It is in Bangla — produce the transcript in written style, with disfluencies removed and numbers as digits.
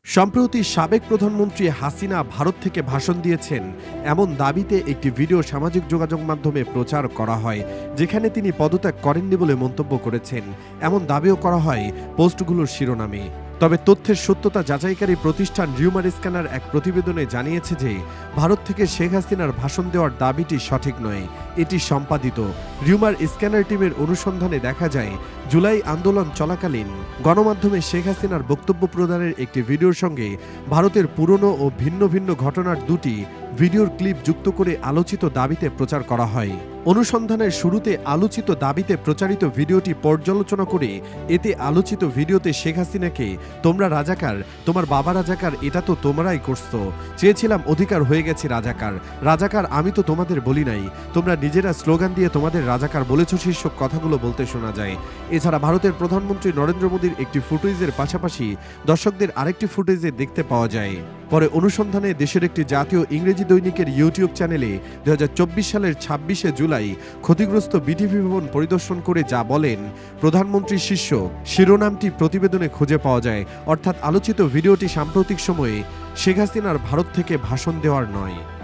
সম্প্রতি সাবেক প্রধানমন্ত্রী হাসিনা ভারত থেকে ভাষণ দিয়েছেন এমন দাবিতে একটি ভিডিও সামাজিক যোগাযোগ মাধ্যমে প্রচার করা হয়, যেখানে তিনি পদত্যাগ করেননি বলে মন্তব্য করেছেন। এমন দাবিও করা হয় পোস্টগুলোর শিরোনামে। তবে তথ্যের সত্যতা যাচাইকারী প্রতিষ্ঠান রিউমার স্ক্যানার এক প্রতিবেদনে জানিয়েছে যে ভারত থেকে শেখ হাসিনার ভাষণ দেওয়ার দাবিটি সঠিক নয়, এটি সম্পাদিত। রিউমার স্ক্যানার টিমের অনুসন্ধানে দেখা যায়, জুলাই আন্দোলন চলাকালীন গণমাধ্যমে শেখ হাসিনার বক্তব্য প্রদানের একটি ভিডিওর সঙ্গে ভারতের পুরনো ও ভিন্ন ভিন্ন ঘটনার দুটি ভিডিওর ক্লিপ যুক্ত করে আলোচিত দাবিতে প্রচার করা হয়। অনুসন্ধানের শুরুতে আলোচিত দাবিতে প্রচারিত ভিডিওটি পর্যালোচনা করে এতে আলোচিত ভিডিওতে শেখ হাসিনাকে তোমরা রাজাকার, তোমার বাবা রাজাকার, এটা তো তোমরাই করছো, চেয়েছিলাম অধিকার হয়ে গেছে রাজাকার, রাজাকার আমি তো তোমাদের বলি নাই, তোমরা নিজেরা স্লোগান দিয়ে তোমাদের রাজাকার বলেছ শীর্ষক কথাগুলো বলতে শোনা যায়। এছাড়া ভারতের প্রধানমন্ত্রী নরেন্দ্র মোদীর একটি ফুটেজের পাশাপাশি দর্শকদের আরেকটি ফুটেজে দেখতে পাওয়া যায়। পরে অনুসন্ধানে দেশের একটি জাতীয় ইংরেজি দৈনিকের ইউটিউব চ্যানেলে 2024 সালের 26শে জুলাই ক্ষতিগ্রস্ত বিটিভি ভবন পরিদর্শন করে যা বলেন প্রধানমন্ত্রীর শিষ্য শিরোনামটি প্রতিবেদনে খুঁজে পাওয়া যায়। অর্থাৎ আলোচিত ভিডিওটি সাম্প্রতিক সময়ে শেখ হাসিনার ভারত থেকে ভাষণ দেওয়ার নয়।